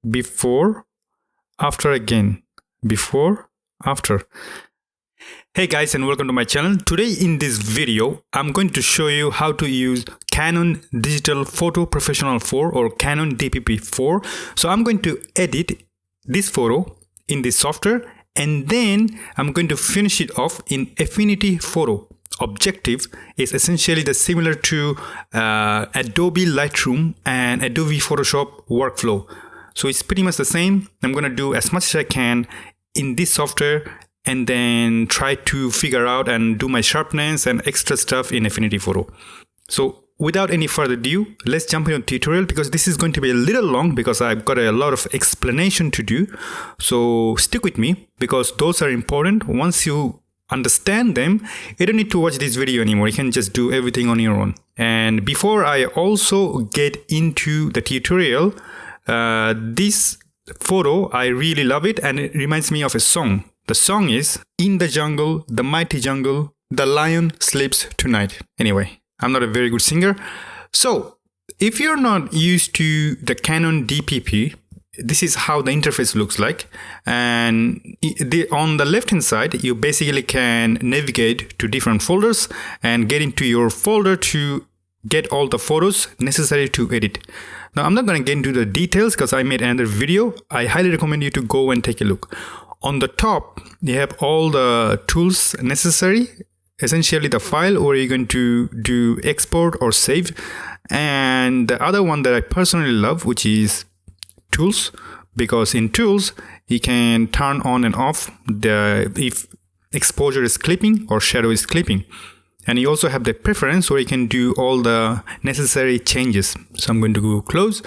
before, after again, before, after. Hey guys, and welcome to my channel. Today in this video, I'm going to show you how to use Canon Digital Photo Professional 4 or Canon Dpp 4. So I'm going to edit this photo in this software, and then I'm going to finish it off in Affinity Photo. Objective is essentially similar to Adobe Lightroom and Adobe Photoshop workflow. So it's pretty much the same. I'm going to do as much as I can in this software and then try to figure out and do my sharpness and extra stuff in Affinity Photo. So without any further ado, let's jump into the tutorial, because this is going to be a little long because I've got a lot of explanation to do. So stick with me because those are important. Once you understand them, you don't need to watch this video anymore. You can just do everything on your own. And before I also get into the tutorial, this photo, I really love it, and it reminds me of a song. The song is "In the Jungle, the Mighty Jungle, the Lion Sleeps Tonight." Anyway, I'm not a very good singer. So if you're not used to the Canon Dpp, this is how the interface looks like. And on the left hand side, you basically can navigate to different folders and get into your folder to get all the photos necessary to edit. Now, I'm not going to get into the details because I made another video. I highly recommend you to go and take a look. On the top, you have all the tools necessary, essentially the file where you're going to do export or save. And the other one that I personally love, which is tools, because in tools, you can turn on and off if exposure is clipping or shadow is clipping. And you also have the preference where you can do all the necessary changes. So I'm going to go close.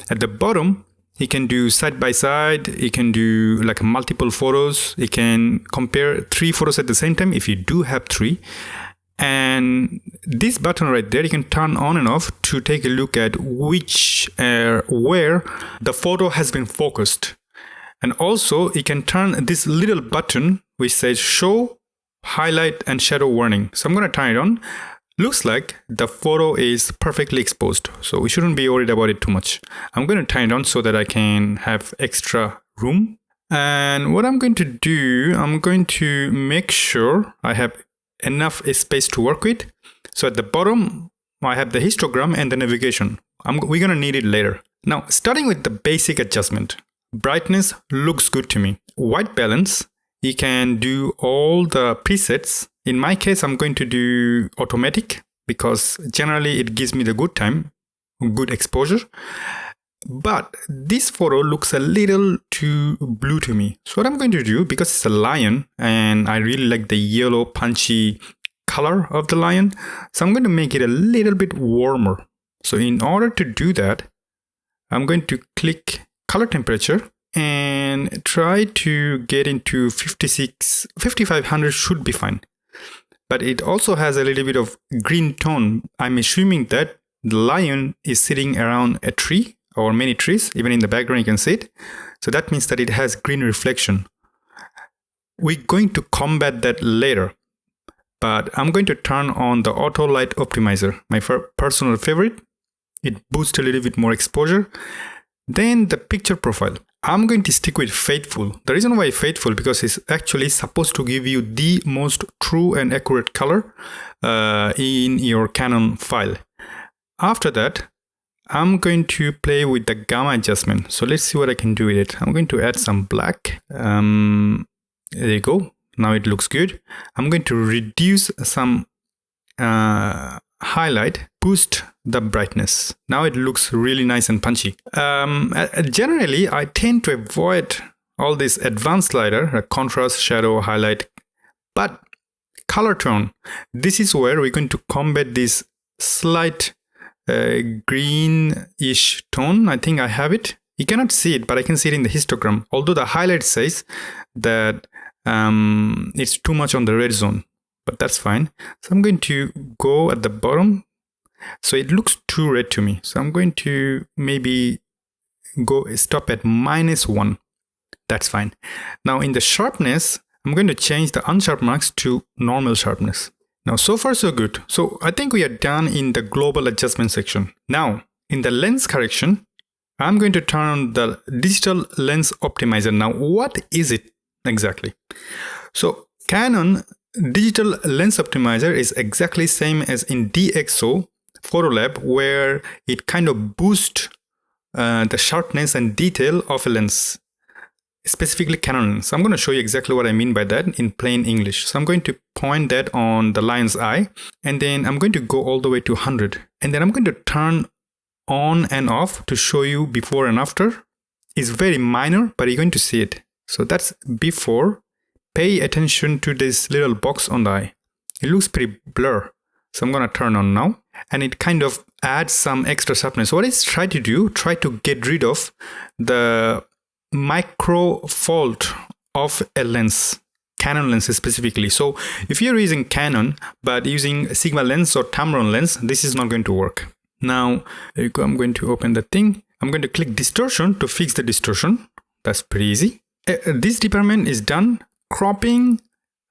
At the bottom, you can do side by side. You can do like multiple photos. You can compare 3 photos at the same time if you do have 3. And this button right there, you can turn on and off to take a look at where the photo has been focused. And also you can turn this little button which says show, highlight and shadow warning. So I'm going to turn it on. Looks like the photo is perfectly exposed, so we shouldn't be worried about it too much. I'm going to turn it on so that I can have extra room. And what I'm going to do, I'm going to make sure I have enough space to work with. So at the bottom, I have the histogram and the navigation. We're going to need it later. Now, starting with the basic adjustment. Brightness looks good to me. White balance, you can do all the presets. In my case, I'm going to do automatic because generally it gives me the good time, good exposure. But this photo looks a little too blue to me. So what I'm going to do, because it's a lion and I really like the yellow punchy color of the lion, so I'm going to make it a little bit warmer. So in order to do that, I'm going to click color temperature and try to get into 5500 should be fine. But it also has a little bit of green tone. I'm assuming that the lion is sitting around a tree or many trees. Even in the background, you can see it. So that means that it has green reflection. We're going to combat that later. But I'm going to turn on the auto light optimizer, my personal favorite. It boosts a little bit more exposure. Then the picture profile. I'm going to stick with faithful. The reason why faithful, because it's actually supposed to give you the most true and accurate color in your Canon file. After that, I'm going to play with the gamma adjustment. So let's see what I can do with it. I'm going to add some black. There you go. Now it looks good. I'm going to reduce some highlight, boost the brightness. Now it looks really nice and punchy. Generally, I tend to avoid all this advanced slider, like contrast, shadow, highlight, but color tone. This is where we're going to combat this slight greenish tone. I think I have it. You cannot see it, but I can see it in the histogram. Although the highlight says that it's too much on the red zone. But that's fine. So I'm going to go at the bottom. So it looks too red to me. So I'm going to maybe stop at -1. That's fine. Now in the sharpness, I'm going to change the unsharp marks to normal sharpness. Now, so far so good. So I think we are done in the global adjustment section. Now, in the lens correction, I'm going to turn on the digital lens optimizer. Now, what is it exactly? So Canon digital lens optimizer is exactly same as in DxO Photo Lab, where it kind of boosts the sharpness and detail of a lens, specifically Canon lens. I'm going to show you exactly what I mean by that in plain English. So I'm going to point that on the lion's eye, and then I'm going to go all the way to 100, and then I'm going to turn on and off to show you before and after. It's very minor, but you're going to see it. So that's before. Pay attention to this little box on the eye. It looks pretty blur. So I'm going to turn on now, and it kind of adds some extra sharpness. What it's trying to do, try to get rid of the micro fault of a lens, Canon lens specifically. So if you're using Canon but using Sigma lens or Tamron lens, this is not going to work. Now, there you go. I'm going to open the thing. I'm going to click distortion to fix the distortion. That's pretty easy. This department is done. Cropping,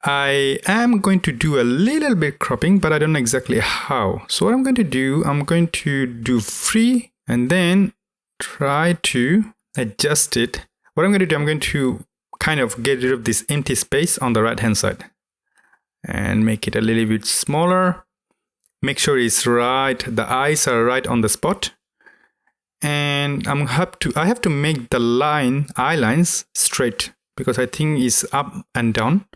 I am going to do a little bit cropping, but I don't know exactly how. So what I'm going to do, I'm going to do free and then try to adjust it. What I'm going to do, I'm going to kind of get rid of this empty space on the right hand side and make it a little bit smaller. Make sure it's right, the eyes are right on the spot. And I have to make the eye lines straight, because I think it's up and down.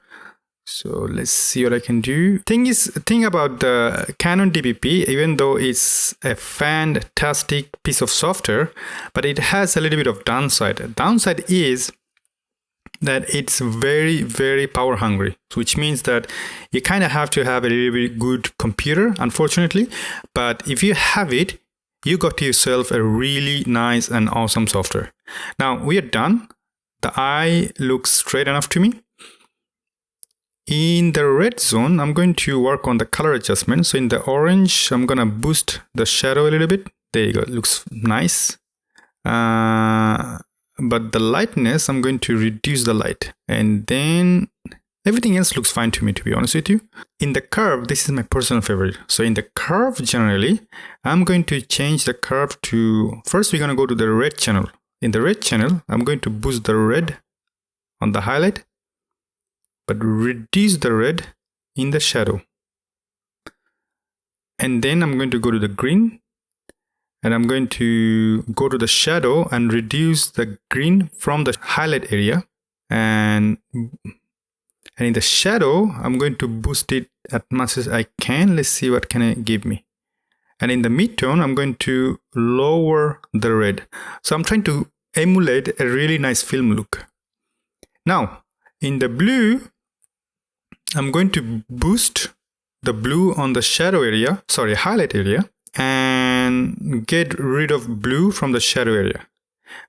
So let's see what I can do. Thing about the Canon Dpp, even though it's a fantastic piece of software, but it has a little bit of downside. The downside is that it's very, very power hungry, which means that you kind of have to have a little bit good computer, unfortunately. But if you have it, you got yourself a really nice and awesome software. Now we are done. The eye looks straight enough to me. In the red zone, I'm going to work on the color adjustment. So in the orange, I'm going to boost the shadow a little bit. There you go. It looks nice. But the lightness, I'm going to reduce the light. And then everything else looks fine to me, to be honest with you. In the curve, this is my personal favorite. So in the curve, generally, I'm going to change the curve to... First, we're going to go to the red channel. In the red channel, I'm going to boost the red on the highlight, but reduce the red in the shadow. And then I'm going to go to the green, and I'm going to go to the shadow and reduce the green from the highlight area. And in the shadow, I'm going to boost it as much as I can. Let's see what can it give me. And in the midtone, I'm going to lower the red. So I'm trying to emulate a really nice film look. Now, in the blue, I'm going to boost the blue on the shadow area, highlight area, and get rid of blue from the shadow area.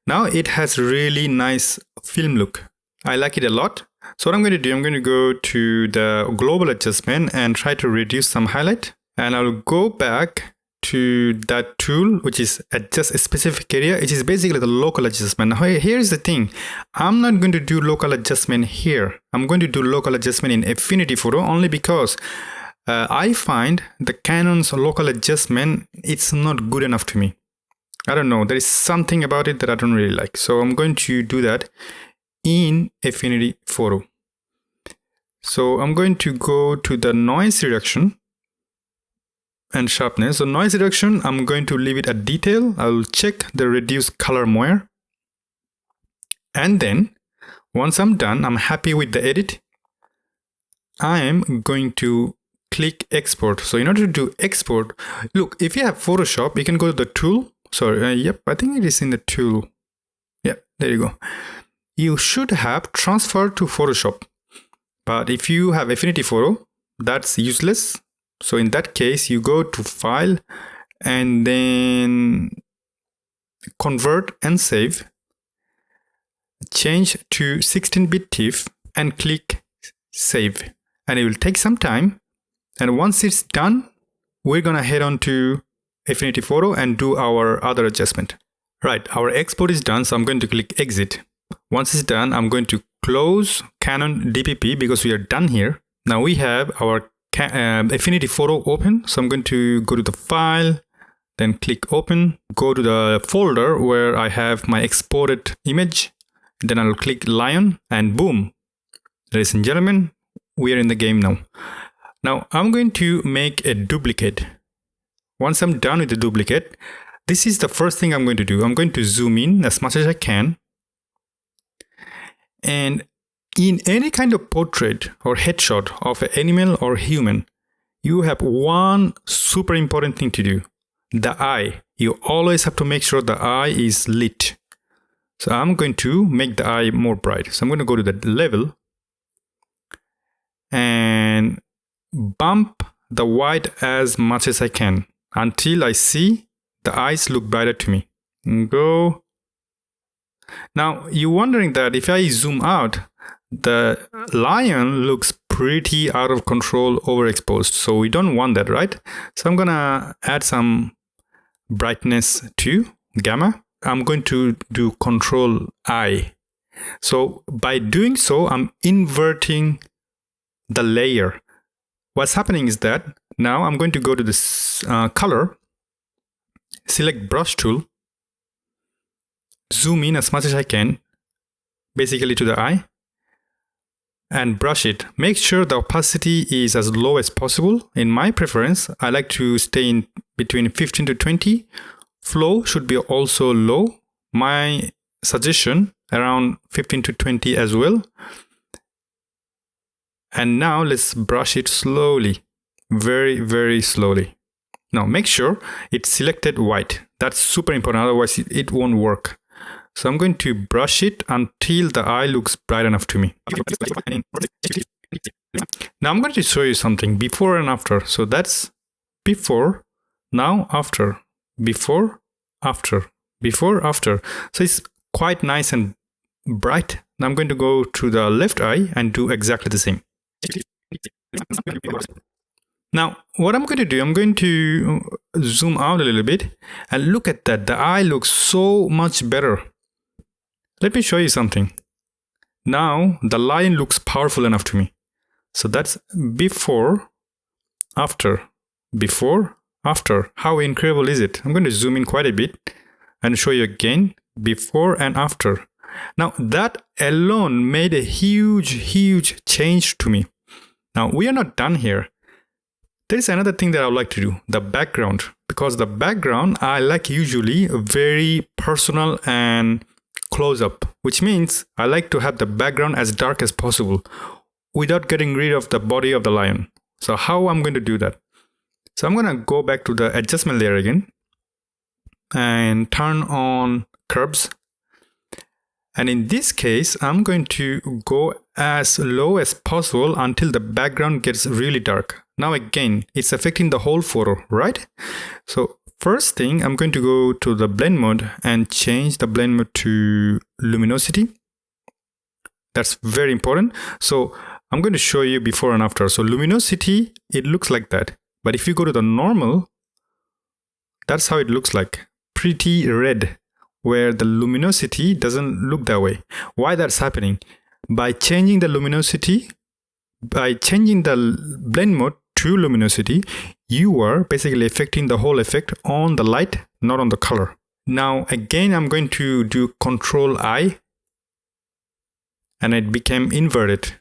Now it has really nice film look. I like it a lot. So what I'm going to do, I'm going to go to the global adjustment and try to reduce some highlight. And I'll go back to that tool, which is adjust a specific area, which is basically the local adjustment. Now, here's the thing. I'm not going to do local adjustment here. I'm going to do local adjustment in Affinity Photo only because I find the Canon's local adjustment, it's not good enough to me. I don't know. There is something about it that I don't really like. So I'm going to do that in Affinity Photo. So I'm going to go to the noise reduction and sharpness. So noise reduction, I'm going to leave it at detail. I'll check the reduce color more. And then once I'm done, I'm happy with the edit. I am going to click export. So in order to do export, look, if you have Photoshop, you can go to the tool. Yep, I think it is in the tool. Yep, there you go. You should have transfer to Photoshop. But if you have Affinity Photo, that's useless. So in that case, you go to File and then Convert and Save. Change to 16-bit TIFF and click Save. And it will take some time. And once it's done, we're going to head on to Affinity Photo and do our other adjustment. Right, our export is done, so I'm going to click Exit. Once it's done, I'm going to close Canon Dpp because we are done here. Now we have our Affinity Photo open. So I'm going to go to the File, then click open, go to the folder where I have my exported image, then I'll click lion, and boom, ladies and gentlemen, we are in the game now. Now I'm going to make a duplicate. Once I'm done with the duplicate, this is the first thing I'm going to do. I'm going to zoom in as much as I can. And in any kind of portrait or headshot of an animal or human, you have one super important thing to do. The eye. You always have to make sure the eye is lit. So I'm going to make the eye more bright. So I'm going to go to the level and bump the white as much as I can until I see the eyes look brighter to me. Go. Now you're wondering that if I zoom out, the lion looks pretty out of control, overexposed. So we don't want that, right? So I'm gonna add some brightness to gamma. I'm going to do control I. So by doing so, I'm inverting the layer. What's happening is that now I'm going to go to this color, select brush tool, zoom in as much as I can, basically to the eye, and brush it. Make sure the opacity is as low as possible. In my preference, I like to stay in between 15 to 20. Flow should be also low. My suggestion, around 15 to 20 as well. And now let's brush it slowly, very, very slowly. Now make sure it's selected white. That's super important, otherwise it won't work. So I'm going to brush it until the eye looks bright enough to me. Now I'm going to show you something before and after. So that's before, now after, before, after, before, after. So it's quite nice and bright. Now I'm going to go to the left eye and do exactly the same. Now what I'm going to do, I'm going to zoom out a little bit and look at that. The eye looks so much better. Let me show you something. Now the lion looks powerful enough to me. So that's before, after, before, after. How incredible is it? I'm going to zoom in quite a bit and show you again, before and after. Now that alone made a huge change to me. Now we are not done here. There is another thing that I would like to do, the background. Because the background I like usually very personal and close up, which means I like to have the background as dark as possible without getting rid of the body of the lion. So how I'm going to do that? So I'm going to go back to the adjustment layer again and turn on curves. And in this case, I'm going to go as low as possible until the background gets really dark. Now again, it's affecting the whole photo, right? So first thing, I'm going to go to the blend mode and change the blend mode to luminosity. That's very important. So I'm going to show you before and after. So luminosity, it looks like that. But if you go to the normal, that's how it looks like. Pretty red, where the luminosity doesn't look that way. Why that's happening? By changing the luminosity, by changing the blend mode to luminosity, you are basically affecting the whole effect on the light, not on the color. Now again, I'm going to do Control I, and it became inverted.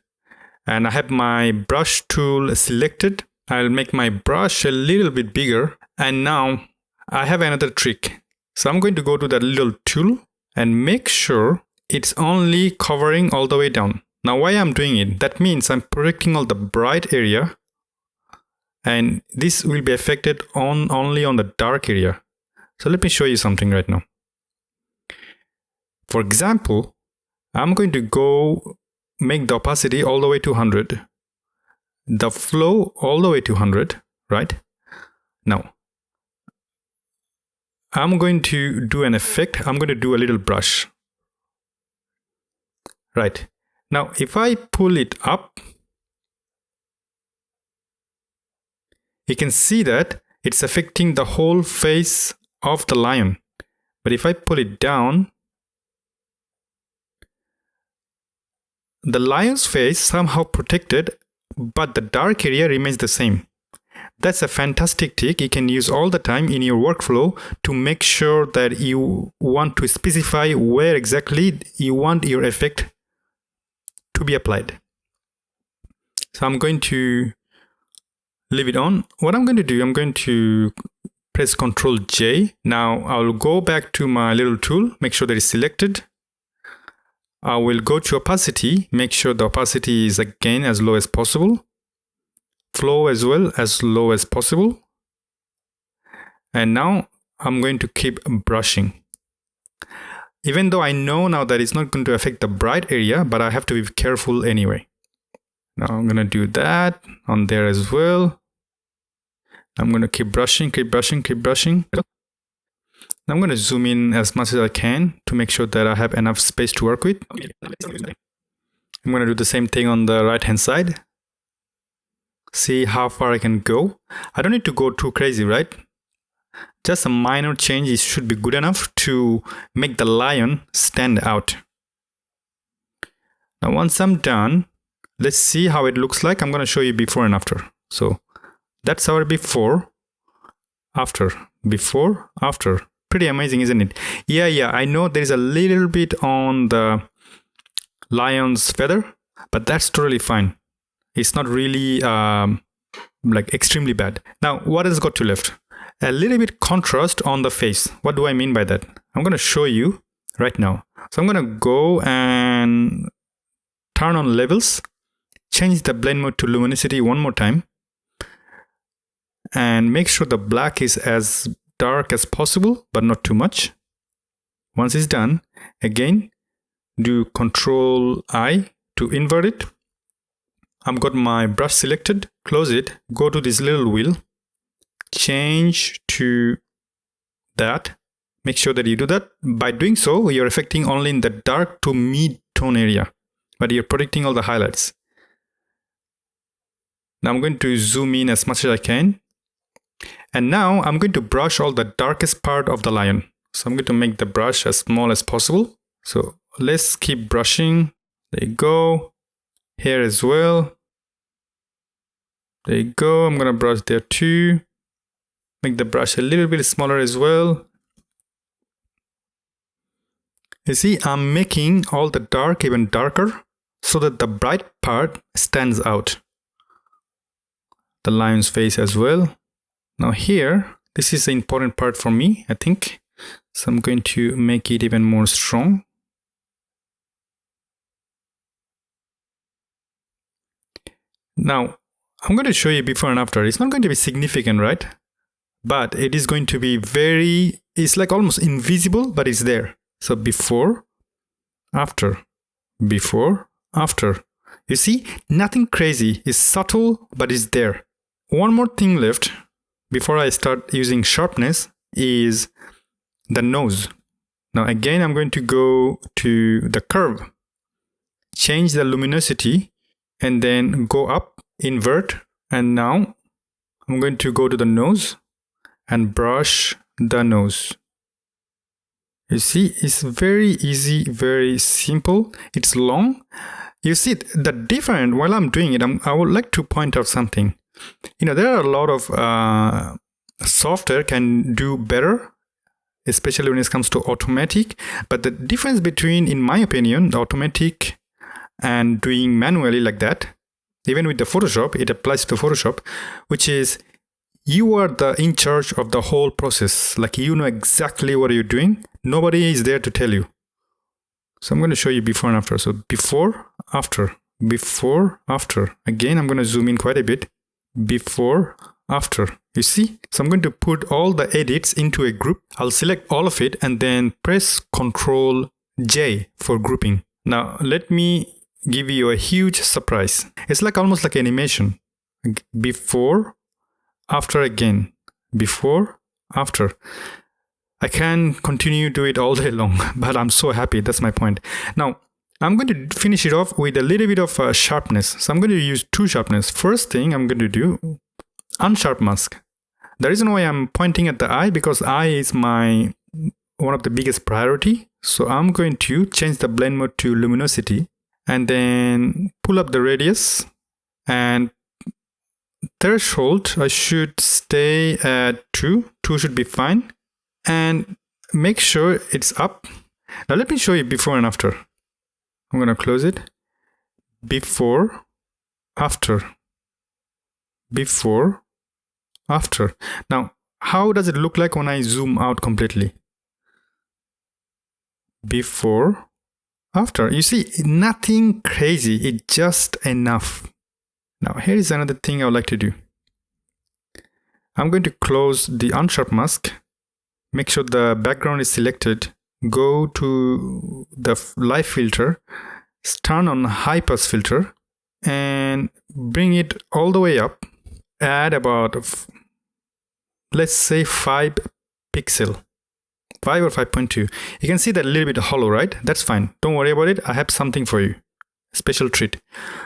And I have my brush tool selected. I'll make my brush a little bit bigger. And now I have another trick. So I'm going to go to that little tool and make sure it's only covering all the way down. Now why I'm doing it? That means I'm protecting all the bright area, and this will be affected only on the dark area. So let me show you something right now. For example, I'm going to go make the opacity all the way to 100, the flow all the way to 100, right? Now I'm going to do an effect. I'm going to do a little brush. Right. Now, if I pull it up, you can see that it's affecting the whole face of the lion. But if I pull it down, the lion's face somehow protected, but the dark area remains the same. That's a fantastic trick you can use all the time in your workflow to make sure that you want to specify where exactly you want your effect to be applied. So I'm going to leave it on. What I'm going to do, I'm going to press Ctrl J. Now I'll go back to my little tool, make sure that it's selected. I will go to opacity, make sure the opacity is again as low as possible. Flow as well as low as possible. And now I'm going to keep brushing. Even though I know now that it's not going to affect the bright area, but I have to be careful anyway. Now I'm going to do that on there as well. I'm going to keep brushing, keep brushing, keep brushing. I'm going to zoom in as much as I can to make sure that I have enough space to work with. I'm going to do the same thing on the right hand side. See how far I can go. I don't need to go too crazy, right? Just a minor change should be good enough to make the lion stand out. Now once I'm done, let's see how it looks like. I'm going to show you before and after. So that's our before, after, before, after. Pretty amazing, isn't it? Yeah, I know there's a little bit on the lion's feather, but that's totally fine. It's not really like extremely bad. Now, what has got to left? A little bit contrast on the face. What do I mean by that? I'm going to show you right now. So I'm going to go and turn on levels, change the blend mode to luminosity one more time, and make sure the black is as dark as possible, but not too much. Once it's done, again, do Ctrl I to invert it. I've got my brush selected, close it, go to this little wheel, change to that. Make sure that you do that. By doing so, you're affecting only in the dark to mid-tone area, but you're protecting all the highlights. Now I'm going to zoom in as much as I can. And now I'm going to brush all the darkest part of the lion. So I'm going to make the brush as small as possible. So let's keep brushing. There you go. Here as well. There you go. I'm going to brush there too. Make the brush a little bit smaller as well. You see, I'm making all the dark even darker so that the bright part stands out. The lion's face as well. Now here, this is the important part for me, I think. So I'm going to make it even more strong. Now, I'm going to show you before and after. It's not going to be significant, right? But it is going to be it's like almost invisible, but it's there. So before, after, before, after. You see, nothing crazy. It's subtle, but it's there. One more thing left before I start using sharpness is the nose. Now again, I'm going to go to the curve, change the luminosity, and then go up, invert, and now I'm going to go to the nose and brush the nose. You see, it's very easy, very simple. It's long. You see, the different, while I'm doing it, I would like to point out something. You know, there are a lot of software can do better, especially when it comes to automatic. But the difference between, in my opinion, the automatic and doing manually like that, even with the Photoshop, it applies to Photoshop, which is you are in charge of the whole process. Like you know exactly what you're doing. Nobody is there to tell you. So I'm going to show you before and after. So before, after, before, after. Again, I'm going to zoom in quite a bit. Before, after. You see? So I'm going to put all the edits into a group. I'll select all of it and then press Ctrl J for grouping. Now, let me give you a huge surprise. It's like almost like animation. Before, after again. Before, after. I can continue to do it all day long, but I'm so happy. That's my point. Now, I'm going to finish it off with a little bit of sharpness. So I'm going to use two sharpness. First thing I'm going to do, Unsharp mask. The reason why I'm pointing at the eye, because eye is one of the biggest priority. So I'm going to change the blend mode to luminosity and then pull up the radius and threshold, I should stay at 2. 2 should be fine. And make sure it's up. Now let me show you before and after. I'm going to close it. Before, after. Before, after. Now, how does it look like when I zoom out completely? Before, after. You see, nothing crazy. It's just enough. Now, here is another thing I would like to do. I'm going to close the Unsharp mask. Make sure the background is selected. Go to the light filter. Turn on high pass filter. And bring it all the way up. Add about, let's say 5 pixel. 5 or 5.2. You can see that a little bit hollow, right? That's fine. Don't worry about it. I have something for you. Special treat.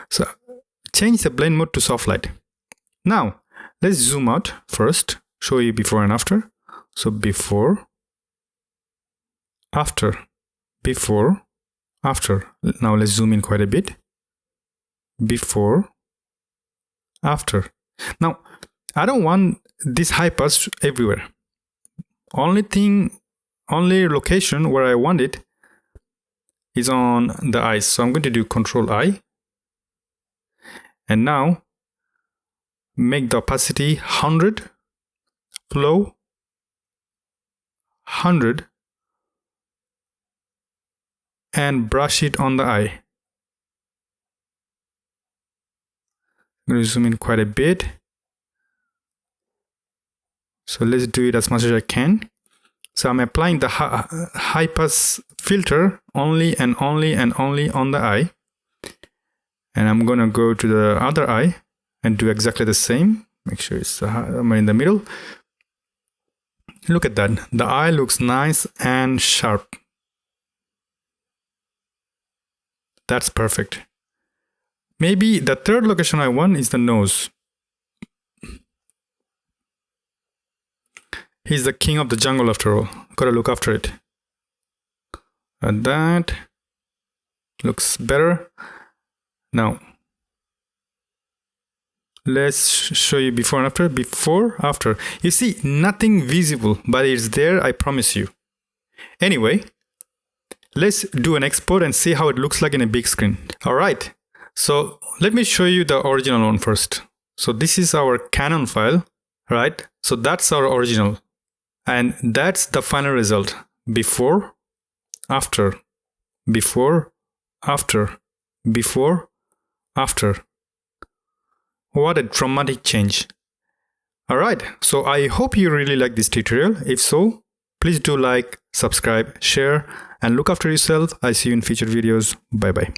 So change the blend mode to soft light. Now, let's zoom out first. Show you before and after. So before, after, before, after. Now let's zoom in quite a bit. Before, after. Now, I don't want this high pass everywhere. Only location where I want it is on the eyes. So I'm going to do Control I. And now make the opacity 100, flow 100, and brush it on the eye. I'm going to zoom in quite a bit. So let's do it as much as I can. So I'm applying the high pass filter only and only and only on the eye. And I'm going to go to the other eye and do exactly the same. Make sure it's somewhere in the middle. Look at that. The eye looks nice and sharp. That's perfect. Maybe the third location I want is the nose. He's the king of the jungle after all. Gotta look after it. And that looks better. Now, let's show you before and after. Before, after. You see, nothing visible, but it's there, I promise you. Anyway, let's do an export and see how it looks like in a big screen. All right. So let me show you the original one first. So this is our Canon file, right? So that's our original. And that's the final result. Before, after, before, after, before, after. What a dramatic change. All right. So I hope you really like this tutorial. If so, please do like, subscribe, share, and look after yourself. I see you in future videos. Bye-bye.